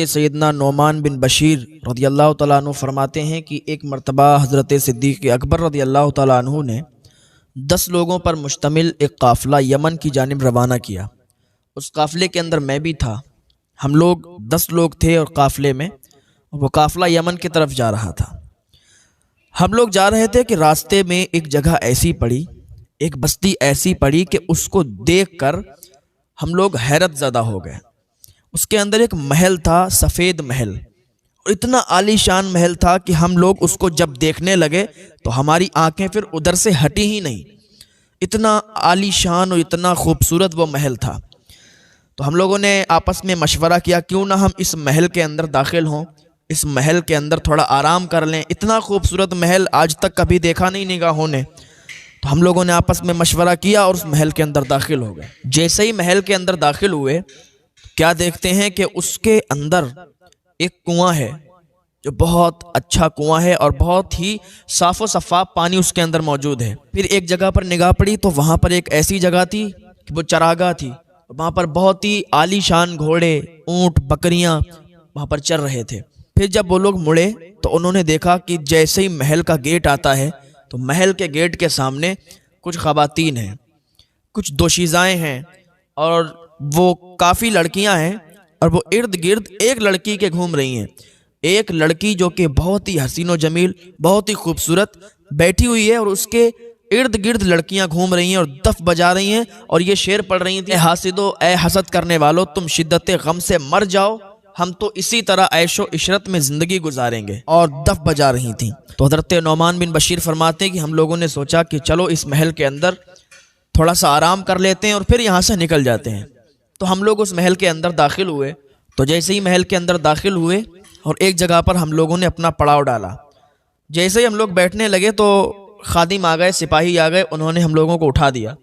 سیدنا نعمان بن بشیر رضی اللہ تعالیٰ عنہ فرماتے ہیں کہ ایک مرتبہ حضرت صدیق اکبر رضی اللہ تعالیٰ عنہ نے 10 لوگوں پر مشتمل ایک قافلہ یمن کی جانب روانہ کیا۔ اس قافلے کے اندر میں بھی تھا۔ ہم لوگ 10 لوگ تھے اور قافلے میں وہ قافلہ یمن کی طرف جا رہا تھا۔ ہم لوگ جا رہے تھے کہ راستے میں ایک جگہ ایسی پڑی، ایک بستی ایسی پڑی کہ اس کو دیکھ کر ہم لوگ حیرت زدہ ہو گئے۔ اس کے اندر ایک محل تھا، سفید محل، اور اتنا عالی شان محل تھا کہ ہم لوگ اس کو جب دیکھنے لگے تو ہماری آنکھیں پھر ادھر سے ہٹی ہی نہیں۔ اتنا عالی شان اور اتنا خوبصورت وہ محل تھا۔ تو ہم لوگوں نے آپس میں مشورہ کیا کیوں نہ ہم اس محل کے اندر داخل ہوں، اس محل کے اندر تھوڑا آرام کر لیں۔ اتنا خوبصورت محل آج تک کبھی دیکھا نہیں نگاہوں نے۔ تو ہم لوگوں نے آپس میں مشورہ کیا اور اس محل کے اندر داخل ہو گئے۔ جیسے ہی محل کے اندر داخل ہوئے کیا دیکھتے ہیں کہ اس کے اندر ایک کنواں ہے، جو بہت اچھا کنواں ہے اور بہت ہی صاف و شفاف پانی اس کے اندر موجود ہے۔ پھر ایک جگہ پر نگاہ پڑی تو وہاں پر ایک ایسی جگہ تھی کہ وہ چراگاہ تھی۔ وہاں پر بہت ہی عالی شان گھوڑے، اونٹ، بکریاں وہاں پر چر رہے تھے۔ پھر جب وہ لوگ مڑے تو انہوں نے دیکھا کہ جیسے ہی محل کا گیٹ آتا ہے تو محل کے گیٹ کے سامنے کچھ خواتین ہیں، کچھ دوشیزائیں ہیں، اور وہ کافی لڑکیاں ہیں، اور وہ ارد گرد ایک لڑکی کے گھوم رہی ہیں۔ ایک لڑکی جو کہ بہت ہی حسین و جمیل، بہت ہی خوبصورت بیٹھی ہوئی ہے، اور اس کے ارد گرد لڑکیاں گھوم رہی ہیں اور دف بجا رہی ہیں اور یہ شعر پڑھ رہی تھیں: اے حاسدو، اے حسد کرنے والو، تم شدت غم سے مر جاؤ، ہم تو اسی طرح عیش و عشرت میں زندگی گزاریں گے، اور دف بجا رہی تھیں۔ تو حضرت نعمان بن بشیر فرماتے ہیں کہ ہم لوگوں نے سوچا کہ چلو اس محل کے اندر تھوڑا سا آرام کر لیتے ہیں اور پھر یہاں سے نکل جاتے ہیں۔ تو ہم لوگ اس محل کے اندر داخل ہوئے۔ تو جیسے ہی محل کے اندر داخل ہوئے اور ایک جگہ پر ہم لوگوں نے اپنا پڑاؤ ڈالا، جیسے ہی ہم لوگ بیٹھنے لگے تو خادم آ گئے، سپاہی آ گئے، انہوں نے ہم لوگوں کو اٹھا دیا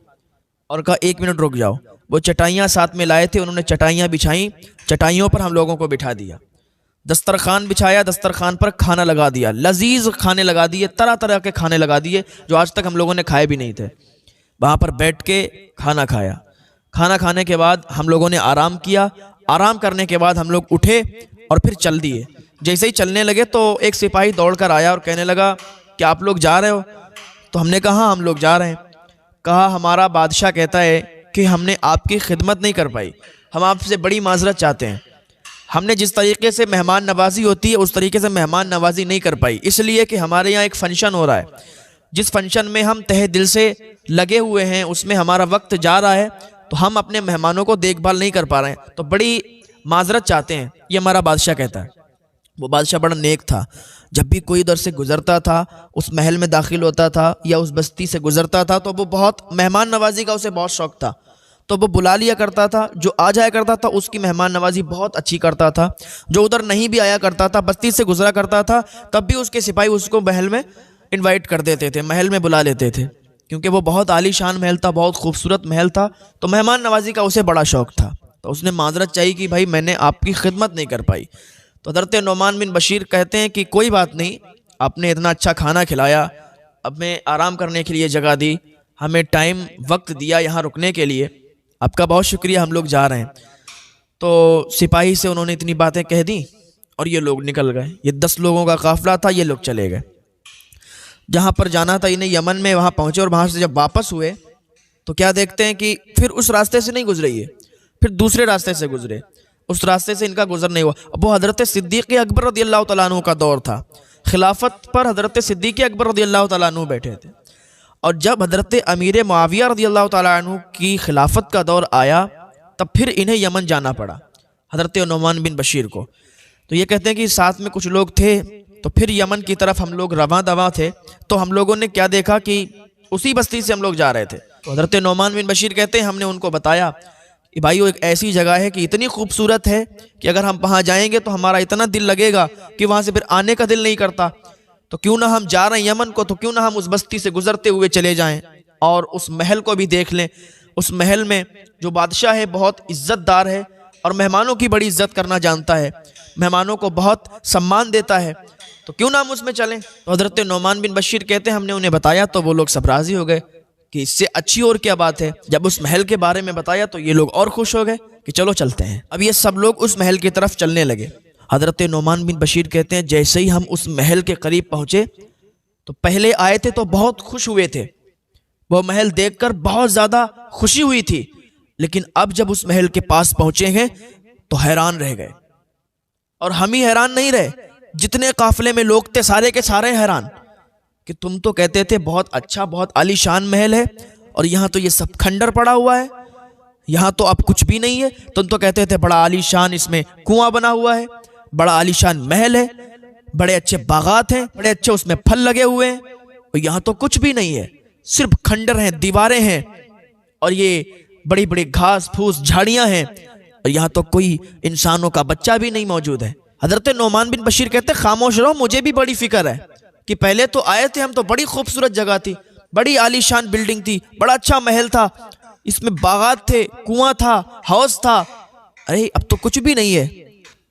اور کہا 1 منٹ رک جاؤ۔ وہ چٹائیاں ساتھ میں لائے تھے، انہوں نے چٹائیاں بچھائیں، چٹائیوں پر ہم لوگوں کو بٹھا دیا۔ دسترخوان بچھایا، دسترخوان پر کھانا لگا دیا، لذیذ کھانے لگا دیے، طرح طرح کے کھانے لگا دیے جو آج تک ہم لوگوں نے کھائے بھی نہیں تھے۔ وہاں پر بیٹھ کے کھانا کھایا۔ کھانا کھانے کے بعد ہم لوگوں نے آرام کیا۔ آرام کرنے کے بعد ہم لوگ اٹھے اور پھر چل دیے۔ جیسے ہی چلنے لگے تو ایک سپاہی دوڑ کر آیا اور کہنے لگا کہ آپ لوگ جا رہے ہو؟ تو ہم نے کہا ہاں ہم لوگ جا رہے ہیں۔ کہا ہمارا بادشاہ کہتا ہے کہ ہم نے آپ کی خدمت نہیں کر پائی، ہم آپ سے بڑی معذرت چاہتے ہیں۔ ہم نے جس طریقے سے مہمان نوازی ہوتی ہے اس طریقے سے مہمان نوازی نہیں کر پائی، اس لیے کہ ہمارے یہاں ایک فنکشن ہو رہا ہے، جس فنکشن میں ہم تہہ دل سے لگے ہوئے ہیں، اس میں ہمارا وقت جا رہا ہے، تو ہم اپنے مہمانوں کو دیکھ بھال نہیں کر پا رہے ہیں، تو بڑی معذرت چاہتے ہیں، یہ ہمارا بادشاہ کہتا ہے۔ وہ بادشاہ بڑا نیک تھا، جب بھی کوئی ادھر سے گزرتا تھا، اس محل میں داخل ہوتا تھا یا اس بستی سے گزرتا تھا، تو وہ بہت مہمان نوازی کا اسے بہت شوق تھا، تو وہ بلا لیا کرتا تھا، جو آ جایا کرتا تھا اس کی مہمان نوازی بہت اچھی کرتا تھا، جو ادھر نہیں بھی آیا کرتا تھا، بستی سے گزرا کرتا تھا، تب بھی اس کے سپاہی اس کو محل میں انوائٹ کر دیتے تھے، محل میں بلا لیتے تھے، کیونکہ وہ بہت عالی شان محل تھا، بہت خوبصورت محل تھا، تو مہمان نوازی کا اسے بڑا شوق تھا۔ تو اس نے معذرت چاہی کہ بھائی میں نے آپ کی خدمت نہیں کر پائی۔ تو حضرت نعمان بن بشیر کہتے ہیں کہ کوئی بات نہیں، آپ نے اتنا اچھا کھانا کھلایا، ہمیں آرام کرنے کے لیے جگہ دی، ہمیں ٹائم وقت دیا یہاں رکنے کے لیے، آپ کا بہت شکریہ، ہم لوگ جا رہے ہیں۔ تو سپاہی سے انہوں نے اتنی باتیں کہہ دیں اور یہ لوگ نکل گئے۔ یہ 10 لوگوں کا قافلہ تھا، یہ لوگ چلے گئے جہاں پر جانا تھا انہیں، یمن میں، وہاں پہنچے، اور وہاں سے جب واپس ہوئے تو کیا دیکھتے ہیں کہ پھر اس راستے سے نہیں گزرے، یہ پھر دوسرے راستے سے گزرے، اس راستے سے ان کا گزر نہیں ہوا۔ اب وہ حضرت صدیق اکبر رضی اللہ تعالیٰ عنہ کا دور تھا، خلافت پر حضرت صدیق اکبر رضی اللہ تعالیٰ عنہ بیٹھے تھے، اور جب حضرت امیر معاویہ رضی اللہ تعالیٰ عنہ کی خلافت کا دور آیا تب پھر انہیں یمن جانا پڑا حضرت نعمان بن بشیر کو۔ تو یہ کہتے ہیں کہ ساتھ میں کچھ لوگ تھے، تو پھر یمن کی طرف ہم لوگ رواں دواں تھے، تو ہم لوگوں نے کیا دیکھا کہ اسی بستی سے ہم لوگ جا رہے تھے۔ تو حضرت نعمان بن بشیر کہتے ہیں ہم نے ان کو بتایا کہ بھائی وہ ایک ایسی جگہ ہے کہ اتنی خوبصورت ہے کہ اگر ہم وہاں جائیں گے تو ہمارا اتنا دل لگے گا کہ وہاں سے پھر آنے کا دل نہیں کرتا، تو کیوں نہ ہم جا رہے ہیں یمن کو، تو کیوں نہ ہم اس بستی سے گزرتے ہوئے چلے جائیں اور اس محل کو بھی دیکھ لیں۔ اس محل میں جو بادشاہ ہے بہت عزت دار ہے اور مہمانوں کی بڑی عزت کرنا جانتا ہے، مہمانوں کو بہت سمان دیتا ہے، تو کیوں نہ ہم اس میں چلیں۔ تو حضرت نعمان بن بشیر کہتے ہیں ہم نے انہیں بتایا تو وہ لوگ سب راضی ہو گئے، کہ اس سے اچھی اور کیا بات ہے۔ جب اس محل کے بارے میں بتایا تو یہ لوگ اور خوش ہو گئے کہ چلو چلتے ہیں۔ اب یہ سب لوگ اس محل کی طرف چلنے لگے۔ حضرت نعمان بن بشیر کہتے ہیں جیسے ہی ہم اس محل کے قریب پہنچے تو پہلے آئے تھے تو بہت خوش ہوئے تھے، وہ محل دیکھ کر بہت زیادہ خوشی ہوئی تھی، لیکن اب جب اس محل کے پاس پہنچے ہیں تو حیران رہ گئے۔ اور ہم ہی حیران نہیں رہے، جتنے قافلے میں لوگ تھے سارے کے سارے حیران کہ تم تو کہتے تھے بہت اچھا بہت عالی شان محل ہے، اور یہاں تو یہ سب کھنڈر پڑا ہوا ہے، یہاں تو اب کچھ بھی نہیں ہے۔ تم تو کہتے تھے بڑا عالی شان اس میں کنواں بنا ہوا ہے، بڑا عالی شان محل ہے، بڑے اچھے باغات ہیں، بڑے اچھے اس میں پھل لگے ہوئے ہیں، اور یہاں تو کچھ بھی نہیں ہے، صرف کھنڈر ہیں، دیواریں ہیں، اور یہ بڑی بڑی گھاس پھوس جھاڑیاں ہیں، اور یہاں تو کوئی انسانوں کا بچہ بھی نہیں موجود ہے۔ حضرت نعمان بن بشیر کہتے خاموش رہو، مجھے بھی بڑی فکر ہے کہ پہلے تو آئے تھے ہم تو بڑی خوبصورت جگہ تھی، بڑی عالی شان بلڈنگ تھی، بڑا اچھا محل تھا، اس میں باغات تھے، کنواں تھا، حوض تھا، ارے اب تو کچھ بھی نہیں ہے۔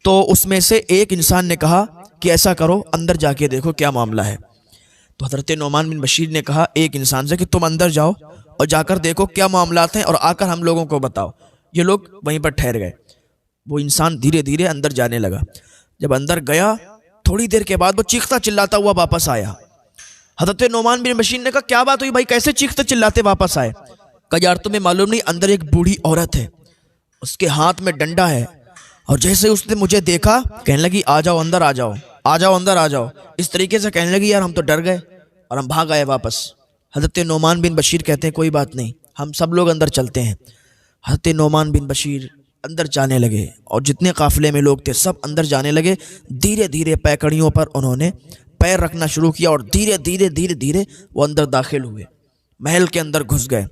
تو اس میں سے ایک انسان نے کہا کہ ایسا کرو اندر جا کے دیکھو کیا معاملہ ہے۔ تو حضرت نعمان بن بشیر نے کہا ایک انسان سے کہ تم اندر جاؤ اور جا کر دیکھو کیا معاملات ہیں اور آ کر ہم لوگوں کو بتاؤ۔ یہ لوگ وہیں پر ٹھہر گئے، وہ انسان دھیرے دھیرے اندر جانے لگا۔ جب اندر گیا تھوڑی دیر کے بعد وہ چیختا چلاتا ہوا واپس آیا۔ حضرت نعمان بن بشیر نے کہا کیا بات ہوئی بھائی، کیسے چیختے چلاتے واپس آئے؟ کہا یار تمہیں معلوم نہیں اندر ایک بوڑھی عورت ہے، اس کے ہاتھ میں ڈنڈا ہے، اور جیسے اس نے مجھے دیکھا کہنے لگی آ جاؤ اندر آ جاؤ، آ جاؤ اندر آ جاؤ، اس طریقے سے کہنے لگی یار ہم تو ڈر گئے اور ہم بھاگ آئے واپس۔ حضرت نعمان بن بشیر کہتے ہیں کوئی بات نہیں، ہم سب لوگ اندر چلتے ہیں۔ حضرت نعمان بن بشیر اندر جانے لگے اور جتنے قافلے میں لوگ تھے سب اندر جانے لگے۔ دھیرے دھیرے پیکڑیوں پر انہوں نے پیر رکھنا شروع کیا اور دھیرے دھیرے دھیرے دھیرے وہ اندر داخل ہوئے، محل کے اندر گھس گئے۔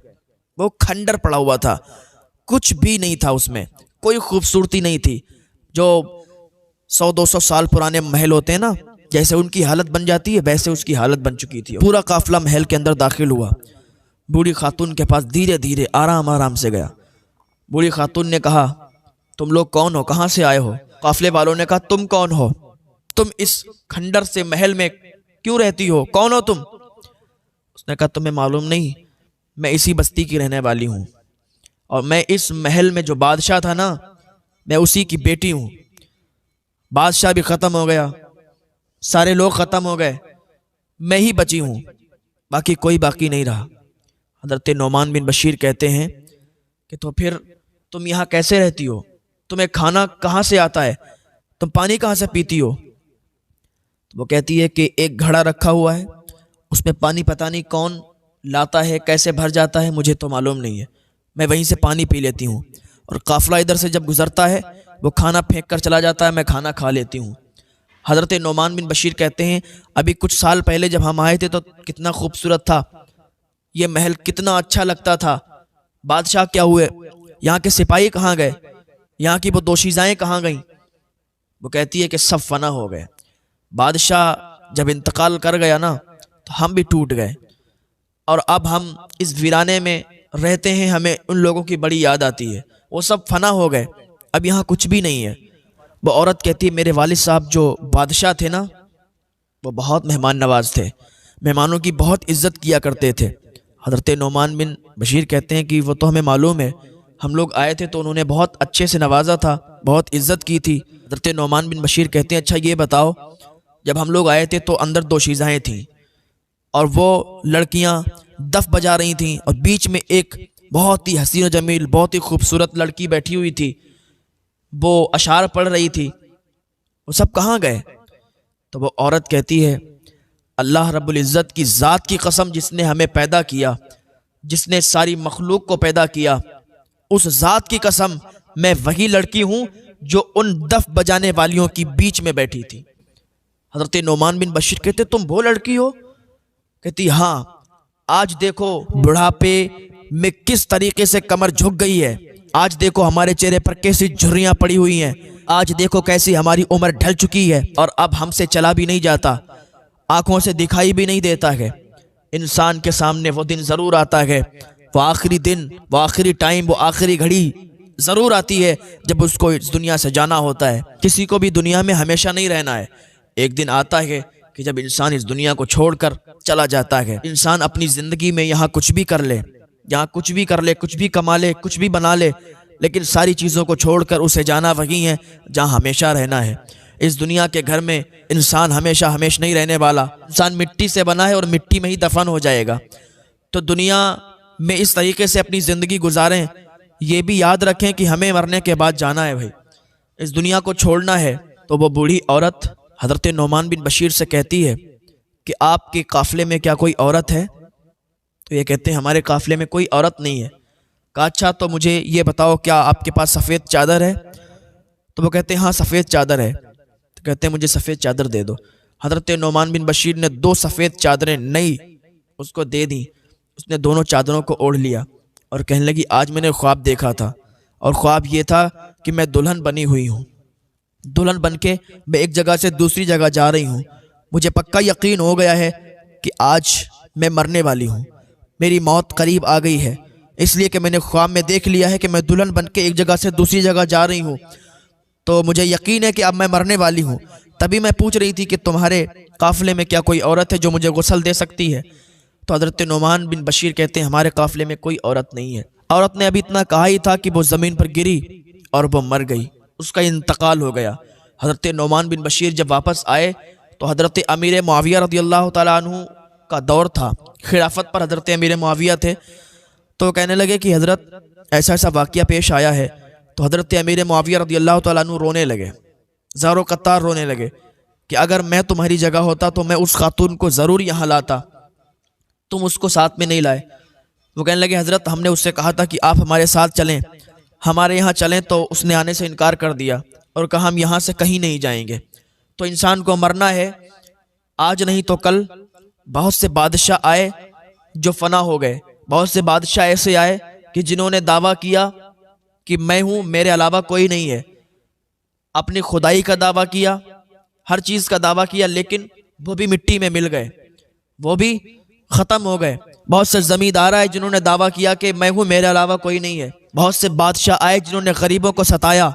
وہ کھنڈر پڑا ہوا تھا، کچھ بھی نہیں تھا اس میں، کوئی خوبصورتی نہیں تھی۔ جو 100-200 سال پرانے محل ہوتے ہیں نا، جیسے ان کی حالت بن جاتی ہے ویسے اس کی حالت بن چکی تھی۔ پورا قافلہ محل کے اندر داخل ہوا، بوڑھی خاتون کے پاس دھیرے دھیرے آرام آرام سے گیا۔ بوڑھی خاتون نے کہا تم لوگ کون ہو، کہاں سے آئے ہو؟ قافلے والوں نے کہا تم کون ہو، تم اس کھنڈر سے محل میں کیوں رہتی ہو، کون ہو تم؟ اس نے کہا تمہیں معلوم نہیں، میں اسی بستی کی رہنے والی ہوں، اور میں اس محل میں جو بادشاہ تھا نا میں اسی کی بیٹی ہوں۔ بادشاہ بھی ختم ہو گیا، سارے لوگ ختم ہو گئے، میں ہی بچی ہوں، باقی کوئی باقی نہیں رہا۔ حضرت نعمان بن بشیر کہتے ہیں کہ تو پھر تم یہاں کیسے رہتی ہو، تمہیں کھانا کہاں سے آتا ہے، تم پانی کہاں سے پیتی ہو؟ وہ کہتی ہے کہ ایک گھڑا رکھا ہوا ہے، اس میں پانی پتہ نہیں کون لاتا ہے، کیسے بھر جاتا ہے مجھے تو معلوم نہیں ہے، میں وہیں سے پانی پی لیتی ہوں، اور قافلہ ادھر سے جب گزرتا ہے وہ کھانا پھینک کر چلا جاتا ہے، میں کھانا کھا لیتی ہوں۔ حضرت نعمان بن بشیر کہتے ہیں ابھی کچھ سال پہلے جب ہم آئے تھے تو کتنا خوبصورت تھا یہ محل، کتنا اچھا لگتا تھا، بادشاہ کیا ہوئے، یہاں کے سپاہی کہاں گئے، یہاں کی وہ دوشیزائیں کہاں گئیں؟ وہ کہتی ہے کہ سب فنا ہو گئے، بادشاہ جب انتقال کر گیا نا تو ہم بھی ٹوٹ گئے، اور اب ہم اس ویرانے میں رہتے ہیں، ہمیں ان لوگوں کی بڑی یاد آتی ہے، وہ سب فنا ہو گئے، اب یہاں کچھ بھی نہیں ہے۔ وہ عورت کہتی ہے میرے والد صاحب جو بادشاہ تھے نا وہ بہت مہمان نواز تھے، مہمانوں کی بہت عزت کیا کرتے تھے۔ حضرت نعمان بن بشیر کہتے ہیں کہ وہ تو ہمیں معلوم ہے، ہم لوگ آئے تھے تو انہوں نے بہت اچھے سے نوازا تھا، بہت عزت کی تھی۔ حضرت نعمان بن بشیر کہتے ہیں اچھا یہ بتاؤ، جب ہم لوگ آئے تھے تو اندر دوشیزائیں تھیں اور وہ لڑکیاں دف بجا رہی تھیں، اور بیچ میں ایک بہت ہی حسین و جمیل بہت ہی خوبصورت لڑکی بیٹھی ہوئی تھی، وہ اشعار پڑھ رہی تھی، وہ سب کہاں گئے؟ تو وہ عورت کہتی ہے اللہ رب العزت کی ذات کی قسم جس نے ہمیں پیدا کیا، جس نے ساری مخلوق کو پیدا کیا، اس ذات کی قسم میں وہی لڑکی ہوں جو ان دف بجانے والیوں کی بیچ میں بیٹھی تھی۔ حضرت نعمان بن بشیر کہتے تم وہ لڑکی ہو؟ کہتی ہاں، آج دیکھو بڑھاپے میں کس طریقے سے کمر جھک گئی ہے، آج دیکھو ہمارے چہرے پر کیسی جھریاں پڑی ہوئی ہیں، آج دیکھو کیسی ہماری عمر ڈھل چکی ہے اور اب ہم سے چلا بھی نہیں جاتا، آنکھوں سے دکھائی بھی نہیں دیتا ہے۔ انسان کے سامنے وہ دن ضرور آتا ہے، وہ آخری دن، وہ آخری ٹائم، وہ آخری گھڑی ضرور آتی ہے جب اس کو اس دنیا سے جانا ہوتا ہے۔ کسی کو بھی دنیا میں ہمیشہ نہیں رہنا ہے، ایک دن آتا ہے کہ جب انسان اس دنیا کو چھوڑ کر چلا جاتا ہے، انسان اپنی زندگی میں یہاں کچھ بھی کر لے، یہاں کچھ بھی کر لے، کچھ بھی کما لے، کچھ بھی بنا لے، لیکن ساری چیزوں کو چھوڑ کر اسے جانا وہی ہے جہاں ہمیشہ رہنا ہے۔ اس دنیا کے گھر میں انسان ہمیشہ نہیں رہنے والا، انسان مٹی سے بنا ہے اور مٹی میں ہی دفن ہو جائے گا۔ تو دنیا میں اس طریقے سے اپنی زندگی گزاریں، یہ بھی یاد رکھیں کہ ہمیں مرنے کے بعد جانا ہے بھائی، اس دنیا کو چھوڑنا ہے۔ تو وہ بوڑھی عورت حضرت نعمان بن بشیر سے کہتی ہے کہ آپ کے قافلے میں کیا کوئی عورت ہے؟ تو یہ کہتے ہیں ہمارے قافلے میں کوئی عورت نہیں ہے۔ کہا اچھا تو مجھے یہ بتاؤ کیا آپ کے پاس سفید چادر ہے؟ تو وہ کہتے ہیں ہاں سفید چادر ہے۔ تو کہتے ہیں مجھے سفید چادر دے دو۔ حضرت نعمان بن بشیر نے 2 سفید چادریں نئی اس کو دے دیں۔ اس نے دونوں چادروں کو اوڑھ لیا اور کہنے لگی آج میں نے خواب دیکھا تھا، اور خواب یہ تھا کہ میں دلہن بنی ہوئی ہوں، دلہن بن کے میں ایک جگہ سے دوسری جگہ جا رہی ہوں۔ مجھے پکا یقین ہو گیا ہے کہ آج میں مرنے والی ہوں، میری موت قریب آ گئی ہے، اس لیے کہ میں نے خواب میں دیکھ لیا ہے کہ میں دلہن بن کے ایک جگہ سے دوسری جگہ جا رہی ہوں، تو مجھے یقین ہے کہ اب میں مرنے والی ہوں۔ تبھی میں پوچھ رہی تھی کہ تمہارے قافلے میں کیا کوئی عورت ہے جو مجھے غسل دے سکتی ہے؟ تو حضرت نعمان بن بشیر کہتے ہیں ہمارے قافلے میں کوئی عورت نہیں ہے۔ عورت نے ابھی اتنا کہا ہی تھا کہ وہ زمین پر گری اور وہ مر گئی، اس کا انتقال ہو گیا۔ حضرت نعمان بن بشیر جب واپس آئے تو حضرت امیر معاویہ رضی اللہ تعالیٰ عنہ کا دور تھا، خلافت پر حضرت امیر معاویہ تھے۔ تو کہنے لگے کہ حضرت ایسا واقعہ پیش آیا ہے۔ تو حضرت امیر معاویہ رضی اللہ تعالیٰ عنہ رونے لگے، زارو قطار رونے لگے کہ اگر میں تمہاری جگہ ہوتا تو میں اس خاتون کو ضرور یہاں لاتا، تم اس کو ساتھ میں نہیں لائے۔ وہ کہنے لگے حضرت ہم نے اس سے کہا تھا کہ آپ ہمارے ساتھ چلیں، ہمارے یہاں چلیں، تو اس نے آنے سے انکار کر دیا اور کہا ہم یہاں سے کہیں نہیں جائیں گے۔ تو انسان کو مرنا ہے، آج نہیں تو کل۔ بہت سے بادشاہ آئے جو فنا ہو گئے، بہت سے بادشاہ ایسے آئے کہ جنہوں نے دعویٰ کیا کہ میں ہوں، میرے علاوہ کوئی نہیں ہے، اپنی خدائی کا دعویٰ کیا، ہر چیز کا دعویٰ کیا، لیکن وہ بھی مٹی میں مل گئے، وہ بھی ختم ہو گئے۔ بہت سے زمیندار آئے جنہوں نے دعویٰ کیا کہ میں ہوں، میرے علاوہ کوئی نہیں ہے۔ بہت سے بادشاہ آئے جنہوں نے غریبوں کو ستایا،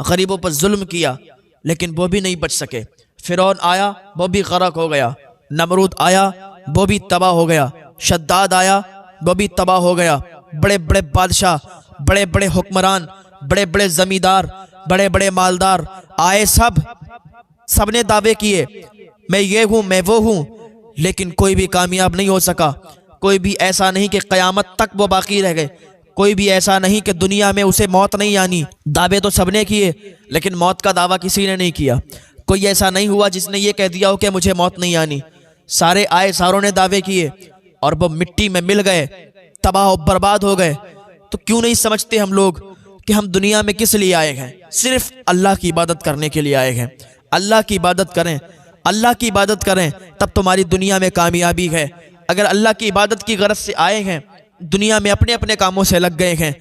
غریبوں پر ظلم کیا، لیکن وہ بھی نہیں بچ سکے۔ فرعون آیا، وہ بھی غرق ہو گیا۔ نمرود آیا، وہ بھی تباہ ہو گیا۔ شداد آیا، وہ بھی تباہ ہو گیا۔ بڑے بڑے بادشاہ، بڑے بڑے حکمران، بڑے بڑے زمیندار، بڑے بڑے مالدار آئے، سب نے دعوے کیے میں یہ ہوں، میں وہ ہوں، لیکن کوئی بھی کامیاب نہیں ہو سکا۔ کوئی بھی ایسا نہیں کہ قیامت تک وہ باقی رہ گئے، کوئی بھی ایسا نہیں کہ دنیا میں اسے موت نہیں آنی۔ دعوے تو سب نے کیے، لیکن موت کا دعویٰ کسی نے نہیں کیا۔ کوئی ایسا نہیں ہوا جس نے یہ کہہ دیا ہو کہ مجھے موت نہیں آنی۔ سارے آئے، ساروں نے دعوے کیے، اور وہ مٹی میں مل گئے، تباہ و برباد ہو گئے۔ تو کیوں نہیں سمجھتے ہم لوگ کہ ہم دنیا میں کس لیے آئے ہیں؟ صرف اللہ کی عبادت کرنے کے لیے آئے ہیں۔ اللہ کی عبادت کریں، اللہ کی عبادت کریں، تب تمہاری دنیا میں کامیابی ہے۔ اگر اللہ کی عبادت کی غرض سے آئے ہیں، دنیا میں اپنے اپنے کاموں سے لگ گئے ہیں،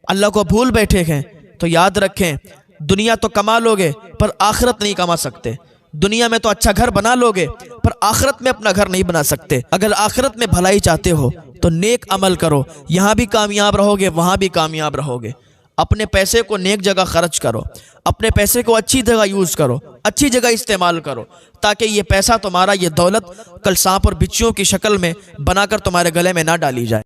اللہ کو بھول بیٹھے ہیں، تو یاد رکھیں دنیا تو کما لوگے پر آخرت نہیں کما سکتے۔ دنیا میں تو اچھا گھر بنا لوگے پر آخرت میں اپنا گھر نہیں بنا سکتے۔ اگر آخرت میں بھلائی چاہتے ہو تو نیک عمل کرو، یہاں بھی کامیاب رہو گے، وہاں بھی کامیاب رہو گے۔ اپنے پیسے کو نیک جگہ خرچ کرو، اپنے پیسے کو اچھی جگہ یوز کرو، اچھی جگہ استعمال کرو، تاکہ یہ پیسہ تمہارا، یہ دولت کل سانپ اور بچھوؤں کی شکل میں بنا کر تمہارے گلے میں نہ ڈالی جائے۔